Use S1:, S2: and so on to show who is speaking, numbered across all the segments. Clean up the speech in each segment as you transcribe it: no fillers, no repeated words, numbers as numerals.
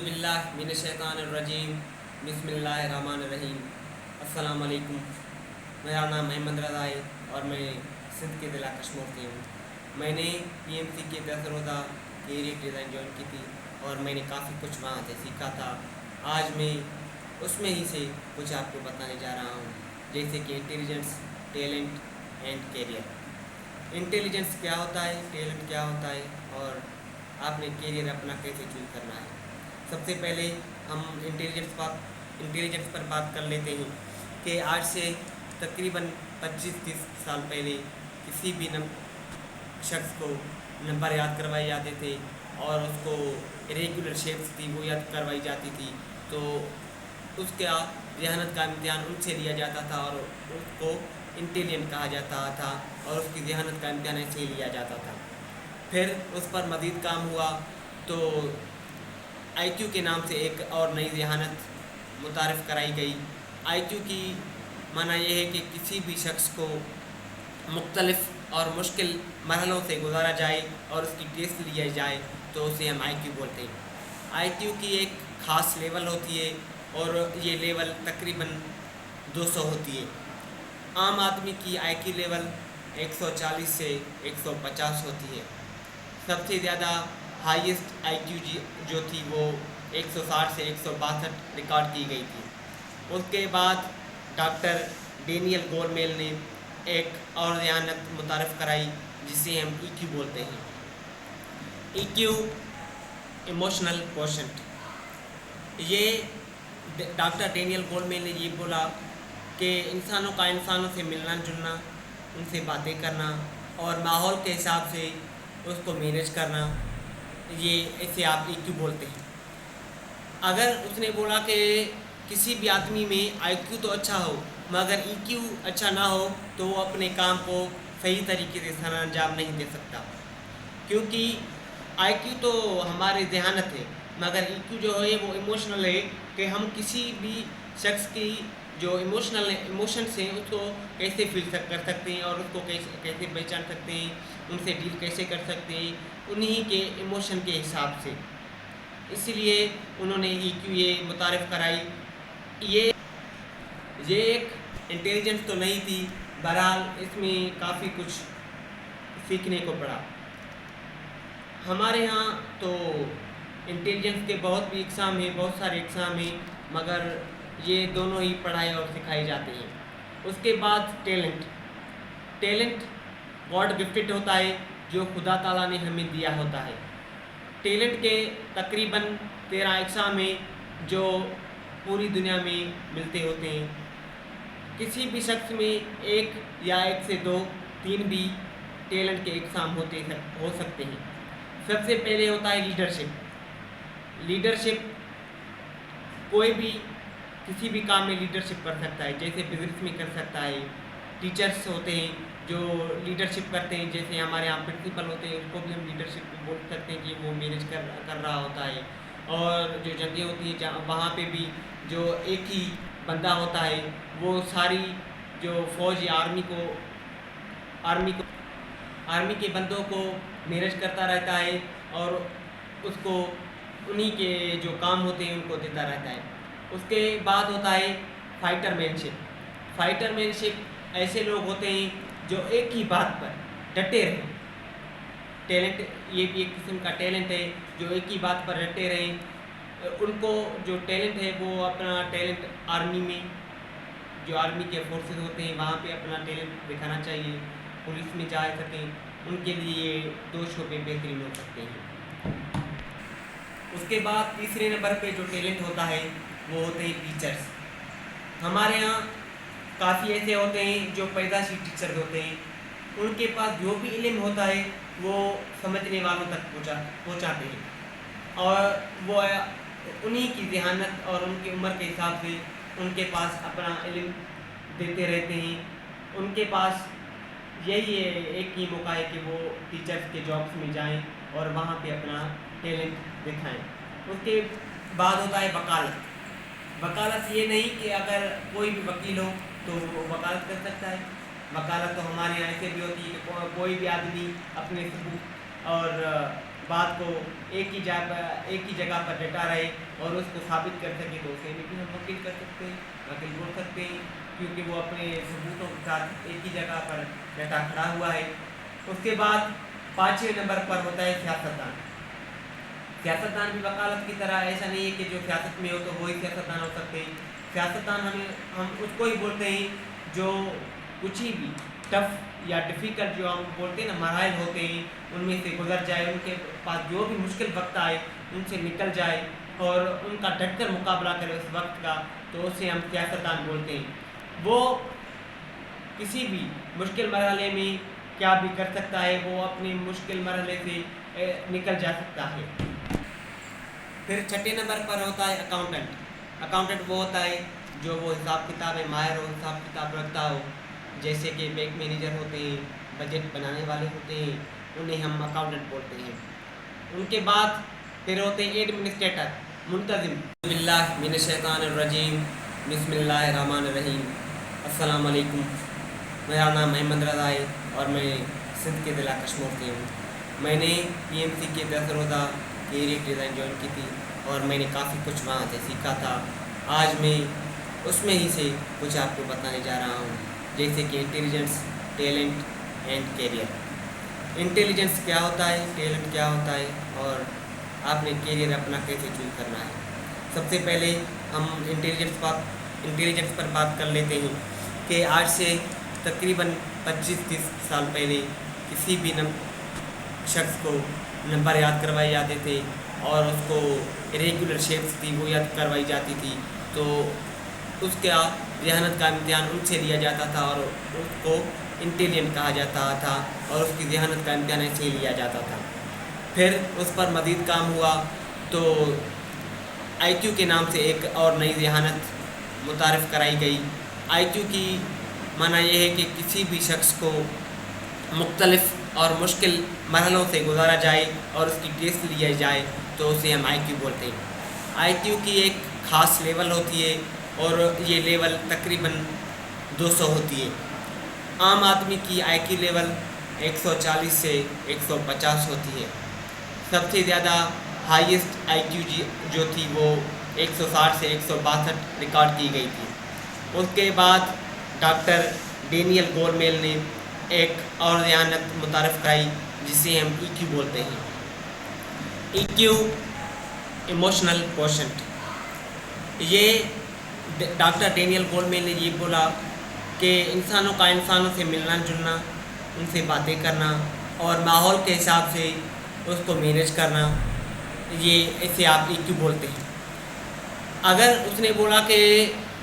S1: باللہ من الشیطان الرجیم بسم اللہ الرحمن الرحیم۔ السلام علیکم، میرا نام احمد رضا ہے اور میں سندھ کے ضلع کشمیر سے ہوں۔ میں نے پی ایم سی کے 10 روزہ کیریئر ڈیزائن جوائن کی تھی اور میں نے کافی کچھ وہاں سے سیکھا تھا۔ آج میں اس میں ہی سے کچھ آپ کو بتانے جا رہا ہوں، جیسے کہ intelligence, talent and career. Intelligence کیا ہوتا ہے، ٹیلنٹ کیا ہوتا ہے اور آپ نے کیریئر اپنا کیسے چوز کرنا ہے۔ سب سے پہلے ہم انٹیلیجنس پر بات کر لیتے ہیں کہ آج سے تقریباً 25-30 سال پہلے کسی بھی شخص کو نمبر یاد کروائے جاتے تھے اور اس کو ریگولر شیپس تھی وہ یاد کروائی جاتی تھی، تو اس کا ذہانت کا امتحان ان سے لیا جاتا تھا اور اس کو انٹیلیجنٹ کہا جاتا تھا اور اس کی ذہانت کا امتحان ایسے ہی لیا جاتا تھا۔ پھر اس پر مزید کام ہوا تو آئی کیو کے نام سے ایک اور نئی ذہانت متعارف کرائی گئی۔ آئی کیو کی معنی یہ ہے کہ کسی بھی شخص کو مختلف اور مشکل مرحلوں سے گزارا جائے اور اس کی ٹیسٹ لیا جائے تو اسے ہم آئی کیو بولتے ہیں۔ آئی کیو کی ایک خاص لیول ہوتی ہے اور یہ لیول تقریباً 200 ہوتی ہے۔ عام آدمی کی آئی کیو لیول 140 سے 150 ہوتی ہے۔ سب سے زیادہ ہائیسٹ آئی کیو جو تھی وہ 160 سے 162 ریکارڈ کی گئی تھی۔ اس کے بعد ڈاکٹر ڈینیل گولمیل نے ایک اور ذہانت متعارف کرائی جسے ہم ای کیو بولتے ہیں۔ ای کیو ایموشنل کوشنٹ۔ یہ ڈاکٹر ڈینیل گولمیل نے یہ بولا کہ انسانوں سے ملنا جلنا، ان سے باتیں کرنا اور ماحول کے حساب سے اس کو مینیج کرنا، یہ ایسے آپ ای کیو بولتے ہیں۔ اگر اس نے بولا کہ کسی بھی آدمی میں آئی کیو تو اچھا ہو مگر ای کیو اچھا نہ ہو تو وہ اپنے کام کو صحیح طریقے سے سر انجام نہیں دے سکتا، کیونکہ آئی کیو تو ہماری ذہانت ہے مگر ای کیو جو ہے وہ ایموشنل ہے کہ ہم کسی بھی شخص کی جو ایموشنس ہیں اس کو کیسے فیل کر سکتے ہیں اور اس کو کیسے پہچان سکتے ہیں، ان سے ڈیل کیسے کر سکتے ہیں انہی کے ایموشن کے حساب سے۔ اسی لیے انہوں نے ای کیو یہ متعارف کرائی۔ یہ ایک انٹیلیجنس تو نہیں تھی، بہرحال اس میں کافی کچھ سیکھنے کو پڑا۔ ہمارے ہاں تو انٹیلیجنس کے بہت بھی اقسام ہیں، بہت سارے اقسام ہیں، مگر یہ دونوں ہی پڑھائی اور سکھائی جاتی ہیں۔ اس کے بعد ٹیلنٹ گاڈ گفٹڈ ہوتا ہے جو خدا تعالیٰ نے ہمیں دیا ہوتا ہے۔ ٹیلنٹ کے تقریباً 13 اقسام ہیں جو پوری دنیا میں ملتے ہوتے ہیں۔ کسی بھی شخص میں ایک یا ایک سے 2 3 بھی ٹیلنٹ کے اقسام ہو سکتے ہیں۔ سب سے پہلے ہوتا ہے لیڈرشپ۔ کوئی بھی کسی بھی کام میں لیڈرشپ کر سکتا ہے، جیسے بزنس میں کر سکتا ہے۔ ٹیچرس ہوتے ہیں جو لیڈرشپ کرتے ہیں، جیسے ہمارے یہاں پرنسپل ہوتے ہیں، اس کو بھی ہم لیڈرشپ بول سکتے ہیں کہ وہ مینیج کر رہا ہوتا ہے۔ اور جو جنگیں ہوتی ہیں وہاں پہ بھی جو ایک ہی بندہ ہوتا ہے وہ ساری جو فوج یا آرمی کے بندوں کو مینیج کرتا رہتا ہے اور اس کو انہی کے جو کام ہوتے ہیں ان کو دیتا رہتا ہے۔ اس کے بعد ہوتا ہے فائٹر مین شپ۔ ایسے لوگ ہوتے ہیں جو ایک ہی بات پر ڈٹے رہیں۔ ٹیلنٹ یہ بھی ایک قسم کا ٹیلنٹ ہے جو ایک ہی بات پر ڈٹے رہیں۔ ان کو جو ٹیلنٹ ہے وہ اپنا ٹیلنٹ آرمی میں جو آرمی کے فورسز ہوتے ہیں وہاں پہ اپنا ٹیلنٹ دکھانا چاہیے، پولیس میں جا سکیں، ان کے لیے یہ 2 شعبے بہترین ہو سکتے ہیں۔ اس کے بعد تیسرے نمبر پہ جو ٹیلنٹ ہوتا ہے وہ ہوتے ہیں ٹیچرس۔ ہمارے ہاں کافی ایسے ہوتے ہیں جو پیدائشی ٹیچر ہوتے ہیں، ان کے پاس جو بھی علم ہوتا ہے وہ سمجھنے والوں تک پہنچاتے ہیں اور وہ انہی کی ذہانت اور ان کی عمر کے حساب سے ان کے پاس اپنا علم دیتے رہتے ہیں۔ ان کے پاس یہی ایک ہی موقع ہے کہ وہ ٹیچرس کے جابس میں جائیں اور وہاں پہ اپنا ٹیلنٹ دکھائیں۔ اس کے بعد ہوتا ہے وکالت یہ نہیں کہ اگر کوئی بھی وکیل ہو تو وہ وکالت کر سکتا ہے۔ وکالت تو ہمارے یہاں ایسے بھی ہوتی ہے کہ کوئی بھی آدمی اپنے ثبوت اور بات کو ایک ہی جگہ پر ڈٹا رہے اور اس کو ثابت کر سکے تو اسے بھی ہم وکیل کر سکتے ہیں، وکیل بول سکتے ہیں، کیونکہ وہ اپنے ثبوتوں کے ساتھ ایک ہی جگہ پر ڈٹا کھڑا ہوا ہے۔ اس کے بعد 5ویں نمبر پر ہوتا ہے سیاستدان۔ سیاستدان بھی وکالت کی طرح ایسا نہیں ہے کہ جو سیاست میں ہو تو وہی سیاستدان ہو سکتے ہیں۔ سیاستدان ہم اس کو ہی بولتے ہیں جو کچھ ہی بھی ٹف یا ڈیفیکلٹ جو ہم بولتے ہیں نا مراحل ہوتے ہیں ان میں سے گزر جائے، ان کے پاس جو بھی مشکل وقت آئے ان سے نکل جائے اور ان کا ڈٹ کر مقابلہ کرے اس وقت کا، تو اسے ہم سیاستدان بولتے ہیں۔ وہ کسی بھی مشکل مرحلے میں کیا بھی کر سکتا ہے، وہ اپنے مشکل مرحلے سے نکل جا سکتا ہے۔ پھر 6 نمبر پر ہوتا ہے اکاؤنٹنٹ۔ اکاؤنٹنٹ وہ ہوتا ہے جو وہ حساب کتاب میں ماہر ہو، حساب کتاب رکھتا ہو، جیسے کہ بینک مینیجر ہوتے ہیں، بجٹ بنانے والے ہوتے ہیں، انہیں ہم اکاؤنٹنٹ بولتے ہیں۔ ان کے بعد پھر ہوتے ہیں ایڈمنسٹریٹر، منتظم۔ باللہ من الشیطان الرجیم، بسم اللہ الرحمن الرحیم۔ السلام علیکم، میرا نام محمد رضا ہے اور میں سندھ کے ضلع کشمیر سے ہوں۔ میں نے PMC کے 10 روزہ کیریئر ڈیزائن جوائن کی تھی اور میں نے کافی کچھ وہاں سے سیکھا تھا۔ آج میں اس میں ہی سے کچھ آپ کو بتانے جا رہا ہوں، جیسے کہ intelligence, talent and career. Intelligence کیا ہوتا ہے، ٹیلنٹ کیا ہوتا ہے اور آپ نے کیریئر اپنا کیسے چوز کرنا ہے۔ سب سے پہلے ہم انٹیلیجنس پر بات کر لیتے ہیں کہ آج سے تقریباً 25-30 سال پہلے کسی بھی شخص کو نمبر یاد کروائے جاتے تھے اور اس کو ریگولر شیپس تھی وہ یاد کروائی جاتی تھی، تو اس کا ذہانت کا امتحان ان سے لیا جاتا تھا اور اس کو انٹیلیجنٹ کہا جاتا تھا اور اس کی ذہانت کا امتحان ایسے ہی لیا جاتا تھا۔ پھر اس پر مزید کام ہوا تو IQ کے نام سے ایک اور نئی ذہانت متعارف کرائی گئی۔ IQ کی معنی یہ ہے کہ کسی بھی شخص کو مختلف اور مشکل مرحلوں سے گزارا جائے اور اس کی ٹیسٹ لیا جائے تو اسے ہم IQ بولتے ہیں۔ IQ کی ایک خاص لیول ہوتی ہے اور یہ لیول تقریباً 200 ہوتی ہے۔ عام آدمی کی IQ لیول 140 سے 150 ہوتی ہے۔ سب سے زیادہ ہائیسٹ IQ جو تھی وہ 160 سے 162 ریکارڈ کی گئی تھی۔ اس کے بعد ڈاکٹر ڈینیل گورمیل نے ایک اور ذہانت متعارف کرائی جسے ہم EQ بولتے ہیں۔ EQ emotional quotient. یہ ڈاکٹر ڈینیل گورمیل نے یہ بولا کہ انسانوں کا انسانوں سے ملنا جلنا، ان سے باتیں کرنا اور ماحول کے حساب سے اس کو مینیج کرنا، یہ اسے آپ EQ بولتے ہیں۔ اگر اس نے بولا کہ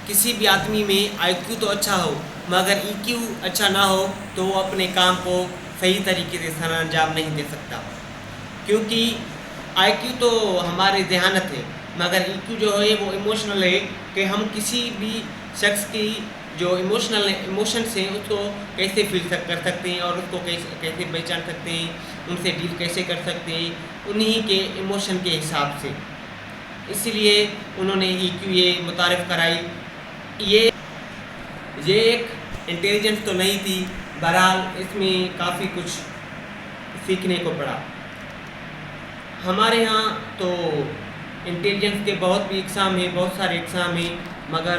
S1: کسی بھی آدمی میں IQ تو اچھا ہو مگر EQ اچھا نہ ہو تو وہ اپنے کام کو صحیح طریقے سے سر انجام نہیں دے سکتا، کیونکہ IQ تو ہماری ذہانت ہے مگر EQ جو ہے وہ ایموشنل ہے کہ ہم کسی بھی شخص کی جو ایموشنس ہیں اس کو کیسے فیل کر سکتے ہیں اور اس کو کیسے پہچان سکتے ہیں، ان سے ڈیل کیسے کر سکتے ہیں انہی کے ایموشن کے حساب سے۔ اس لیے انہوں نے EQ یہ متعارف کرائی۔ یہ ایک انٹیلیجنس تو نہیں تھی، بہرحال اس میں کافی کچھ سیکھنے کو پڑا۔ ہمارے ہاں تو انٹیلیجنس کے بہت بھی اقسام ہیں، بہت سارے اقسام ہیں، مگر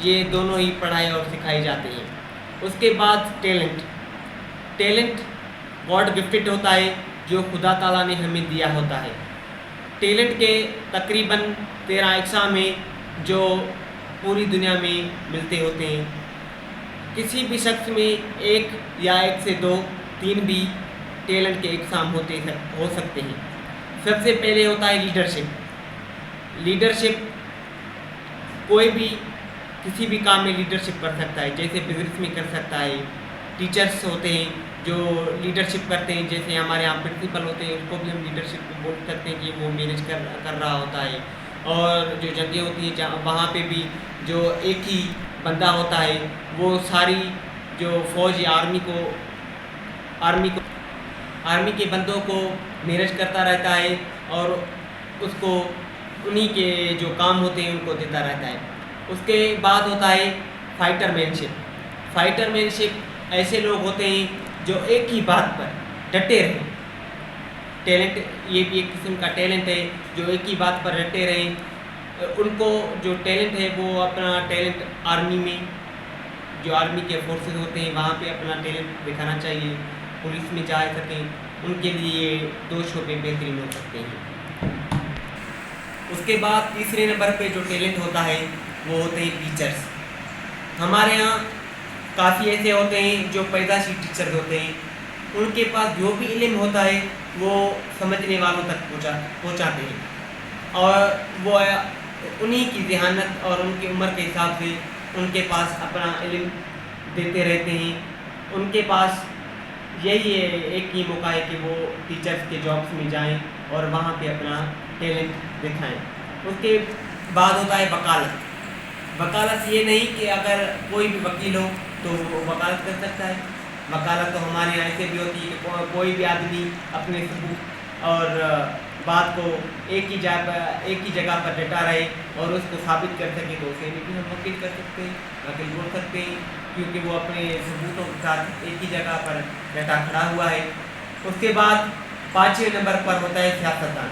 S1: یہ دونوں ہی پڑھائی اور سکھائی جاتے ہیں۔ اس کے بعد ٹیلنٹ گاڈ گفٹڈ ہوتا ہے جو خدا تعالیٰ نے ہمیں دیا ہوتا ہے۔ ٹیلنٹ کے تقریباً 13 اقسام ہیں جو پوری دنیا میں ملتے ہوتے ہیں۔ کسی بھی شخص میں ایک یا ایک سے 2 3 بھی ٹیلنٹ کے اقسام ہو سکتے ہیں۔ سب سے پہلے ہوتا ہے لیڈرشپ۔ کوئی بھی کسی بھی کام میں لیڈرشپ کر سکتا ہے، جیسے بزنس میں کر سکتا ہے۔ ٹیچرس ہوتے ہیں جو لیڈرشپ کرتے ہیں، جیسے ہمارے یہاں پرنسپل ہوتے ہیں، اس کو بھی ہم لیڈرشپ بول سکتے ہیں کہ وہ مینیج کر رہا ہوتا ہے۔ اور جو جنگیں ہوتی ہیں وہاں پہ بھی جو ایک ہی بندہ ہوتا ہے وہ ساری جو فوج یا آرمی کے بندوں کو مینیج کرتا رہتا ہے اور اس کو انہی کے جو کام ہوتے ہیں ان کو دیتا رہتا ہے۔ اس کے بعد ہوتا ہے فائٹر مینشپ۔ ایسے لوگ ہوتے ہیں جو ایک ہی بات پر ڈٹے رہیں۔ ٹیلنٹ، یہ بھی ایک قسم کا ٹیلنٹ ہے جو ایک ہی بات پر رٹے رہیں. ان کو جو ٹیلنٹ ہے وہ اپنا ٹیلنٹ آرمی میں، جو آرمی کے فورسز ہوتے ہیں وہاں پہ اپنا ٹیلنٹ دکھانا چاہیے، پولیس میں جا سکیں. ان کے لیے یہ 2 شعبے بہترین ہو سکتے ہیں. اس کے بعد تیسرے نمبر پہ جو ٹیلنٹ ہوتا ہے وہ ہوتے ہیں ٹیچرز. ہمارے ہاں کافی ایسے ہوتے ہیں جو پیدائشی ٹیچرز ہوتے ہیں. ان کے پاس جو بھی علم ہوتا ہے وہ سمجھنے والوں تک پہنچاتے ہیں، اور وہ انہی کی ذہانت اور ان کی عمر کے حساب سے ان کے پاس اپنا علم دیتے رہتے ہیں. ان کے پاس یہی ایک ہی موقع ہے کہ وہ ٹیچرز کے جابس میں جائیں اور وہاں پہ اپنا ٹیلنٹ دکھائیں. اس کے بعد ہوتا ہے وکالت. وکالت یہ نہیں کہ اگر کوئی بھی وکیل ہو تو وہ وکالت کر سکتا ہے. وکالت تو ہمارے یہاں ایسے بھی ہوتی ہے کہ کوئی بھی آدمی اپنے ثبوت اور بات کو ایک ہی جگہ پر ڈٹا رہے اور اس کو ثابت کر سکے تو اسے بھی ہم وکیل کر سکتے ہیں، وکیل بول سکتے ہیں، کیونکہ وہ اپنے ثبوتوں کے ساتھ ایک ہی جگہ پر ڈٹا کھڑا ہوا ہے. اس کے بعد 5ویں نمبر پر ہوتا ہے سیاستدان.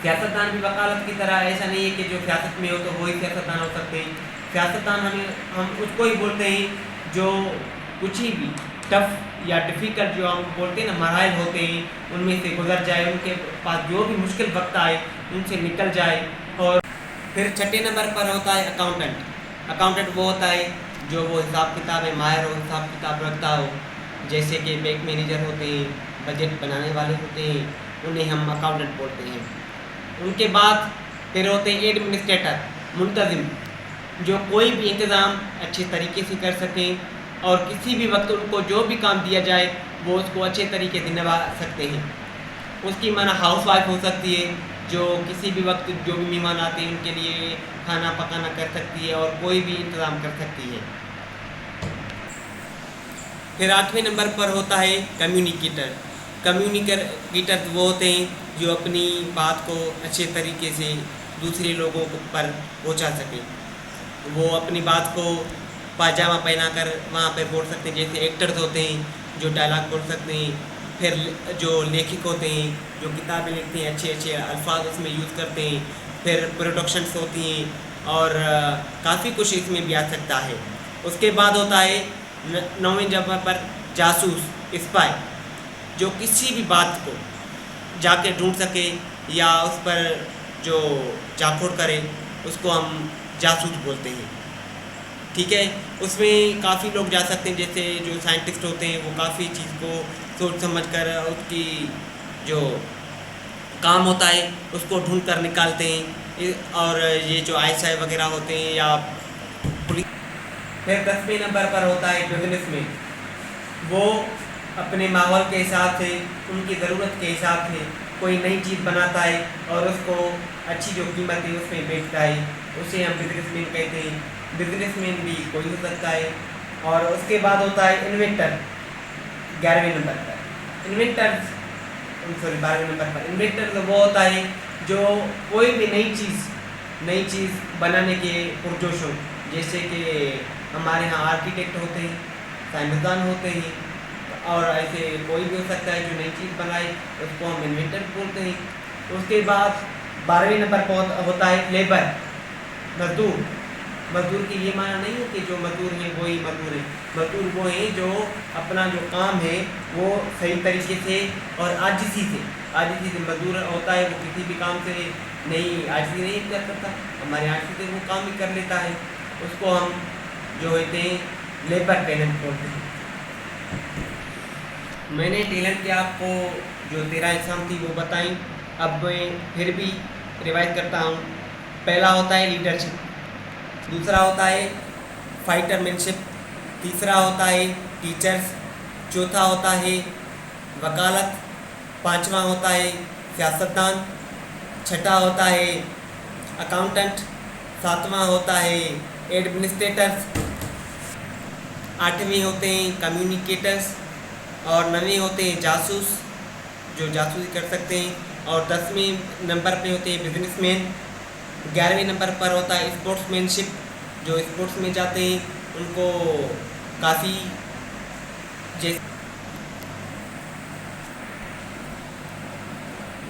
S1: سیاستدان بھی وکالت کی طرح، ایسا نہیں ہے کہ جو سیاست میں ہو تو وہی سیاستدان ہو سکتے ہیں. سیاستدان ہم اس کو ہی بولتے ہیں جو کچھ ہی بھی ٹف یا ڈیفیکلٹ جو ہم بولتے ہیں نا مراحل ہوتے ہیں ان میں سے گزر جائے، ان کے پاس جو بھی مشکل وقت آئے ان سے نکل جائے. اور پھر 6 نمبر پر ہوتا ہے اکاؤنٹنٹ. اکاؤنٹنٹ وہ ہوتا ہے جو وہ حساب کتاب میں ماہر ہو، حساب کتاب رکھتا ہو، جیسے کہ بینک مینیجر ہوتے ہیں، بجٹ بنانے والے ہوتے ہیں، انہیں ہم اکاؤنٹنٹ بولتے ہیں. ان کے بعد پھر ہوتے ہیں ایڈمنسٹریٹر، منتظم، جو کوئی بھی انتظام اچھے طریقے سے کر سکیں اور کسی بھی وقت ان کو جو بھی کام دیا جائے وہ اس کو اچھے طریقے سے نبھا سکتے ہیں. اس کی معنی ہاؤس وائف ہو سکتی ہے جو کسی بھی وقت جو بھی مہمان آتے ہیں ان کے لیے کھانا پکانا کر سکتی ہے اور کوئی بھی انتظام کر سکتی ہے. پھر 8ویں نمبر پر ہوتا ہے کمیونیکیٹر. کمیونیکیٹر وہ ہوتے ہیں جو اپنی بات کو اچھے طریقے سے دوسرے لوگوں پر پہنچا سکیں. وہ اپنی بات کو پاجامہ پہنا کر وہاں پہ بول سکتے ہیں، جیسے ایکٹرز ہوتے ہیں جو ڈائلاگ بول سکتے ہیں. پھر جو لیکھک ہوتے ہیں جو کتابیں لکھتے ہیں، اچھے اچھے الفاظ اس میں یوز کرتے ہیں. پھر پروڈکشنس ہوتی ہیں اور کافی کچھ اس میں بھی آ سکتا ہے. اس کے بعد ہوتا ہے 9ویں نمبر پر جاسوس، اسپائی، جو کسی بھی بات کو جا کے ڈھونڈ سکے یا اس پر جو جاکھوڑ کرے اس کو ہم جاسوس بولتے ہیں. ٹھیک ہے. اس میں کافی لوگ جا سکتے ہیں، جیسے جو سائنٹسٹ ہوتے ہیں وہ کافی چیز کو سوچ سمجھ کر اس کی جو کام ہوتا ہے اس کو ڈھونڈ کر نکالتے ہیں. اور یہ جو ISI وغیرہ ہوتے ہیں یا پولیس. پھر 10ویں نمبر پر ہوتا ہے بزنس مین. وہ اپنے ماحول کے حساب سے، ان کی ضرورت کے حساب سے کوئی نئی چیز بناتا ہے اور اس کو اچھی جو قیمت ہے اس میں بیچتا ہے، اسے ہم بزنس مین کہتے ہیں. بزنس مین بھی کوئی ہو سکتا ہے. اور اس کے بعد ہوتا ہے انوینٹر 11ویں نمبر پر. 12ویں نمبر پر انوینٹر وہ ہوتا ہے جو کوئی بھی نئی چیز بنانے کے پرجوش ہو. جیسے کہ ہمارے ہاں آرکیٹیکٹ ہوتے ہیں، سائنسدان ہوتے ہیں، اور ایسے کوئی بھی ہو سکتا ہے جو نئی چیز بنائے اس کو ہم انوینٹر بولتے ہیں. اس کے بعد 12ویں نمبر پر ہوتا ہے لیبر، مزدور. مزدور کی یہ معنی نہیں ہے کہ جو مزدور ہیں وہی مزدور ہیں. مزدور وہ ہیں جو اپنا جو کام ہے وہ صحیح طریقے سے اور عاجزی سے مزدور ہوتا ہے. وہ کسی بھی کام سے عاجزی نہیں کر سکتا، ہمارے عاجزی سے وہ کام ہی کر لیتا ہے. اس کو ہم جو ہوتے ہیں لیبر ٹیلنٹ بولتے ہیں. میں نے ٹیلنٹ کے آپ کو جو 13 اقسام تھی وہ بتائیں. اب میں پھر بھی ریوائز کرتا ہوں. پہلا ہوتا ہے لیڈرشپ، دوسرا ہوتا ہے فائٹر مین شپ، تیسرا ہوتا ہے ٹیچرز، چوتھا ہوتا ہے وکالت، 5واں ہوتا ہے سیاستدان، 6واں ہوتا ہے اکاؤنٹنٹ، 7واں ہوتا ہے ایڈمنسٹریٹرز، 8ویں ہوتے ہیں کمیونیکیٹرز، اور 9ویں ہوتے ہیں جاسوس جو جاسوسی کر سکتے ہیں، اور 10ویں نمبر پہ ہوتے ہیں بزنس مین. 11ویں نمبر پر ہوتا ہے اسپورٹس مین شپ، جو اسپورٹس میں جاتے ہیں ان کو کافی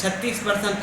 S1: 36%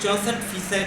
S1: 64%